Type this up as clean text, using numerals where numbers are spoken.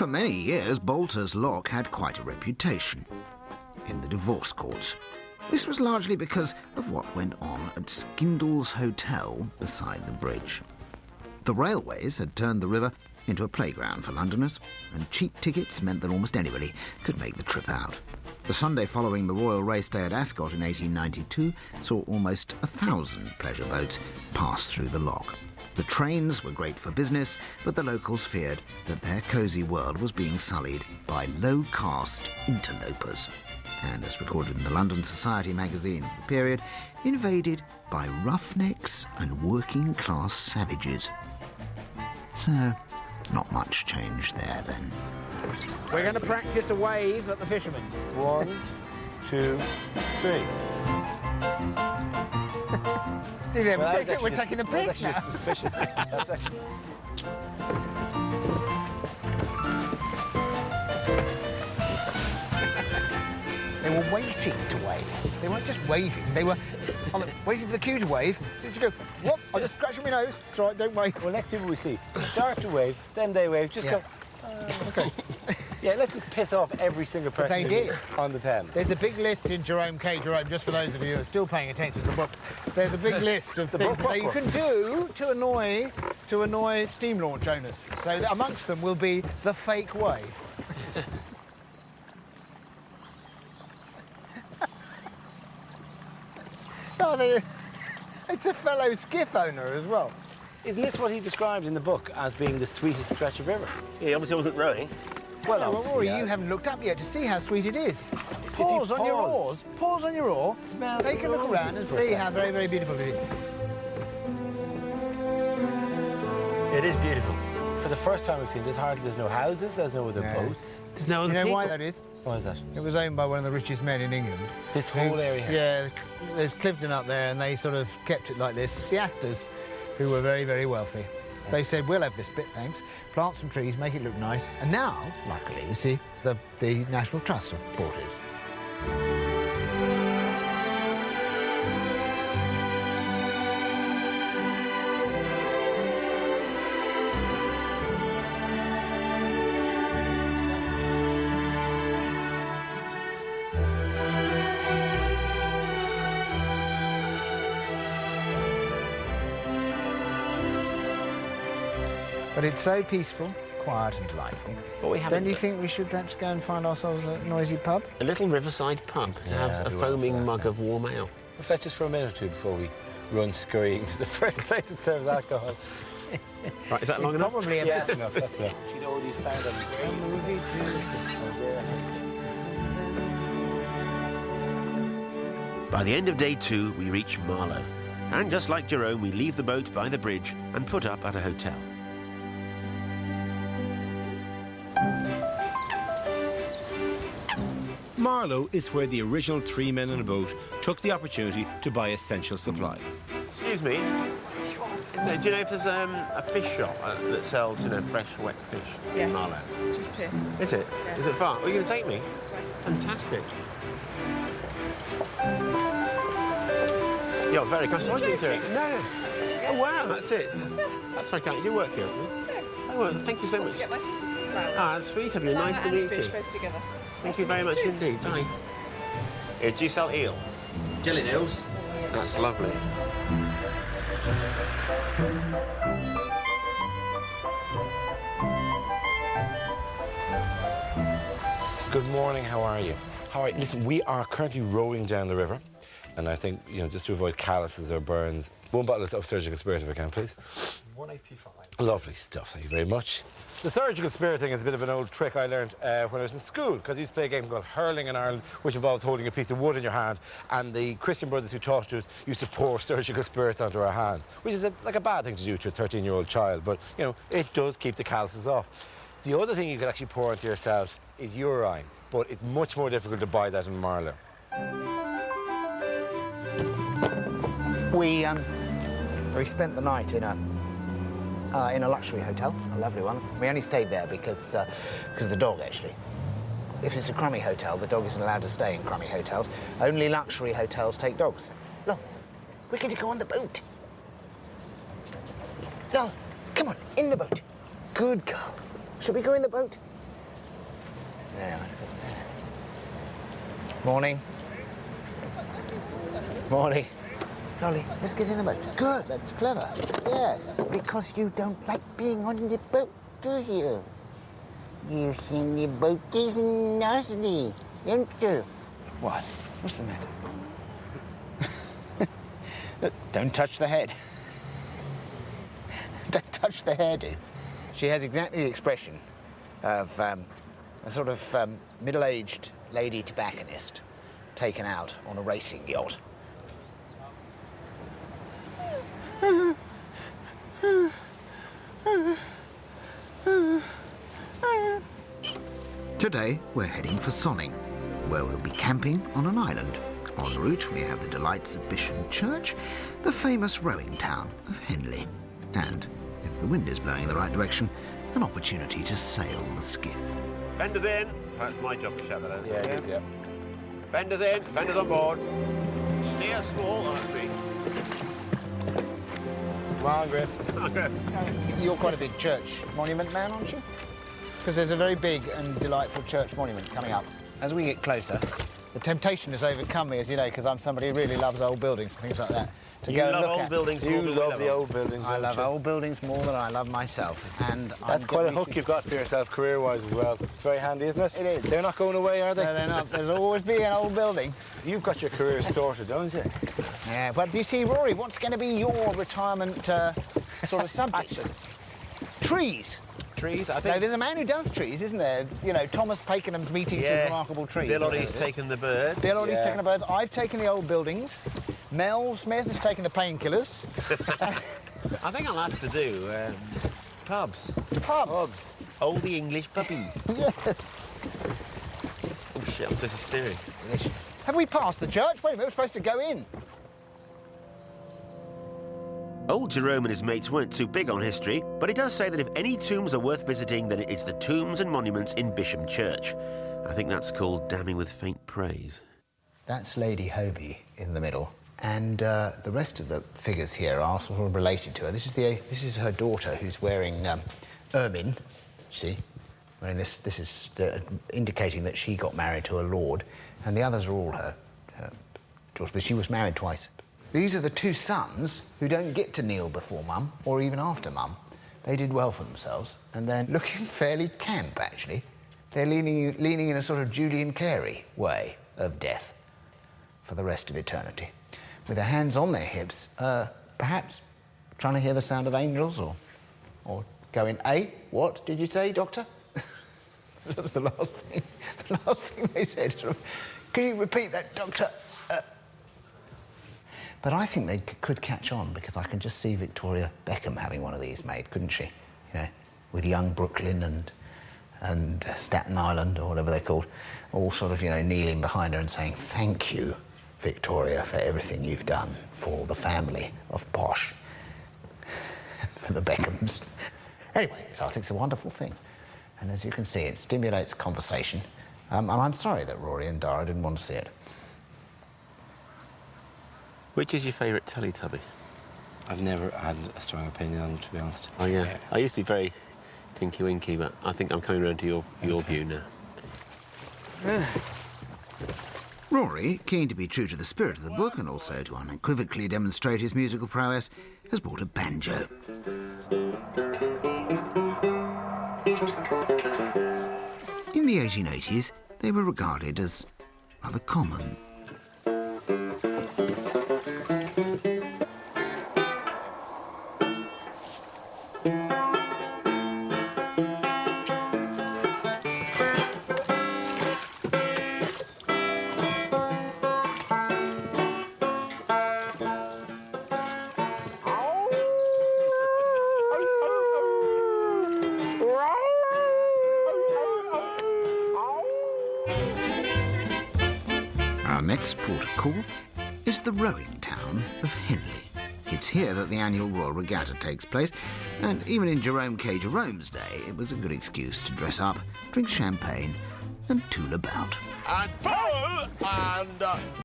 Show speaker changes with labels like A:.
A: For many years, Bolter's Lock had quite a reputation in the divorce courts. This was largely because of what went on at Skindle's Hotel beside the bridge. The railways had turned the river into a playground for Londoners, and cheap tickets meant that almost anybody could make the trip out. The Sunday following the Royal Race Day at Ascot in 1892 saw almost 1,000 pleasure boats pass through the lock. The trains were great for business, but the locals feared that their cosy world was being sullied by low-caste interlopers, and, as recorded in the London Society magazine of the period, invaded by roughnecks and working-class savages. So, not much change there then.
B: We're going to practice a wave at the fishermen.
C: 1, 2, 3.
B: We're taking the piss now.
C: That's suspicious. That's actually...
B: They were waiting to wave. They weren't just waving. They were waiting for the cue to wave. So you go, whoop, I'll just scratch my nose. It's all right, don't wave.
C: Well, next people we see start to wave, then they wave, just go...
B: OK.
C: Yeah, let's just piss off every single person
B: They did.
C: on the Thames.
B: There's a big list in Jerome K. Jerome, just for those of you who are still paying attention to the book. There's a big list of things that you can do to annoy steam launch owners. So amongst them will be the fake wave. It's a fellow skiff owner as well.
C: Isn't this what he described in the book as being the sweetest stretch of river?
D: He obviously wasn't rowing.
B: Well, Rory, you haven't looked up yet to see how sweet it is. Pause on your oars. Pause on your oar.
C: Smell
B: Take a look around and see how very, very beautiful it is.
D: It is beautiful.
C: For the first time we've seen this, hardly there's no houses, there's no other boats.
D: There's no other
B: You know
D: people.
B: why that is?
C: Why is that?
B: It was owned by one of the richest men in England.
C: This whole area?
B: Yeah, there's Clifton up there, and they sort of kept it like this. The Astors, who were very, very wealthy. They said, we'll have this bit, thanks. Plant some trees, make it look nice. And now, luckily, you see, the National Trust have bought it. But it's so peaceful, quiet and delightful. Don't you think we should perhaps go and find ourselves a noisy pub?
D: A little riverside pub to have a foaming mug of warm ale.
C: We'll fetch us for a minute or two before we run scurrying to the first place that serves alcohol.
D: Right, is that long enough?
B: Probably a
C: Yes,
B: bit.
C: enough, that's enough. She'd already found a
D: By the end of day 2, we reach Marlow. And just like Jerome, we leave the boat by the bridge and put up at a hotel.
E: Marlow is where the original 3 men in a boat took the opportunity to buy essential supplies.
D: Excuse me. Do you know if there's a fish shop that sells, fresh, wet fish in Marlow?
F: Just here.
D: Is it?
F: Yes.
D: Is it far? Are you going to take me?
F: This way.
D: Fantastic. You're very kind. What are you doing? No. Oh, wow, that's it. That's very kind. You work here, isn't it?
F: No.
D: Oh, well, thank you so much.
F: To get my sister some flowers.
D: Ah, that's sweet of you.
F: Flower
D: Nice to
F: and
D: meet
F: fish
D: you.
F: both together.
D: Thank you very much indeed. Bye. Do you sell eel?
G: Jelly nails.
D: That's lovely.
C: Good morning, how are you? How are you? Listen, we are currently rowing down the river, and I think, just to avoid calluses or burns, 1 bottle of surgical spirit if I can, please.
G: 185.
C: Lovely stuff, thank you very much. The surgical spirit thing is a bit of an old trick I learned when I was in school, because I used to play a game called hurling in Ireland, which involves holding a piece of wood in your hand, and the Christian brothers who taught us used to pour surgical spirits onto our hands, which is like a bad thing to do to a 13-year-old child, but, it does keep the calluses off. The other thing you could actually pour onto yourself is urine, but it's much more difficult to buy that in Marlow.
B: We spent the night in a luxury hotel, a lovely one. We only stayed there because of the dog, actually. If it's a crummy hotel, the dog isn't allowed to stay in crummy hotels. Only luxury hotels take dogs. Look, we're going to go on the boat. Look, come on, in the boat. Good girl. Should we go in the boat? There, look at that. Morning. Morning. Loli, let's get in the boat. Good, that's clever. Yes, because you don't like being on the boat, do you? You think the boat is nasty, don't you? What? What's the matter? Look, don't touch the head. Don't touch the hairdo. She has exactly the expression of a sort of middle-aged lady tobacconist taken out on a racing yacht.
A: Today, we're heading for Sonning, where we'll be camping on an island. En route, we have the delights of Bisham Church, the famous rowing town of Henley, and, if the wind is blowing in the right direction, an opportunity to sail the skiff.
D: Fenders in. So it's my job to shout that out.
C: Yeah, it is, yeah.
D: Fenders in, fenders on board. Steer small, that's me.
C: Come on, Griff.
D: Come on, Griff.
B: You're quite a big church monument man, aren't you? Because there's a very big and delightful church monument coming up. As we get closer, the temptation has overcome me, as you know, because I'm somebody who really loves old buildings and things like that.
D: You love old buildings more
C: You
D: than we
C: love the old buildings,
B: I
C: don't
B: love
C: you?
B: old buildings more than I love myself. And
C: That's quite a hook you've got for yourself career-wise as well. It's very handy, isn't it?
B: It is.
C: They're not going away, are they?
B: No, they're not. There'll always be an old building.
C: You've got your career sorted, don't you?
B: Yeah, but do you see, Rory, what's going to be your retirement sort of subject? Trees.
D: Trees, I
B: No,
D: think.
B: there's a man who does trees, isn't there? You know, Thomas Pakenham's Meetings of Remarkable Trees.
D: Bill Oddie's taken the birds.
B: Bill Oddie's
C: Yeah.
B: taken the birds. I've taken the old buildings. Mel Smith has taken the painkillers.
D: I think I'll have to do pubs.
B: Pubs.
D: Oldie English puppies.
B: Yes.
D: Oh shit, I'm supposed to steering.
B: Delicious. Have we passed the church? Wait a minute, we're supposed to go in.
D: Old Jerome and his mates weren't too big on history, but he does say that if any tombs are worth visiting, then it's the tombs and monuments in Bisham Church. I think that's called damning with faint praise.
B: That's Lady Hobie in the middle. And the rest of the figures here are sort of related to her. This is her daughter who's wearing ermine, you see. Wearing this is indicating that she got married to a lord. And the others are all her daughters, but she was married twice. These are the two sons who don't get to kneel before Mum, or even after Mum. They did well for themselves, and they're looking fairly camp, actually. They're leaning in a sort of Julian Carey way of death for the rest of eternity. With their hands on their hips, perhaps trying to hear the sound of angels, or going, what did you say, Doctor? That was the last thing they said. Can you repeat that, Doctor? But I think they could catch on, because I can just see Victoria Beckham having one of these made, couldn't she? You know, with young Brooklyn and Staten Island, or whatever they're called, all sort of, you know, kneeling behind her and saying, thank you, Victoria, for everything you've done for the family of Posh, for the Beckhams. Anyway, I think it's a wonderful thing. And as you can see, it stimulates conversation. And I'm sorry that Rory and Dara didn't want to see it.
D: Which is your favourite Teletubby?
G: I've never had a strong opinion on them, to be honest.
D: Oh, yeah. I used to be very Tinky Winky, but I think I'm coming around to your view now.
A: Rory, keen to be true to the spirit of the book and also to unequivocally demonstrate his musical prowess, has bought a banjo. In the 1880s, they were regarded as rather common. Our next port of call is the rowing town of Henley. It's here that the annual Royal Regatta takes place, and even in Jerome K. Jerome's day, it was a good excuse to dress up, drink champagne, and tool about.
D: And forward and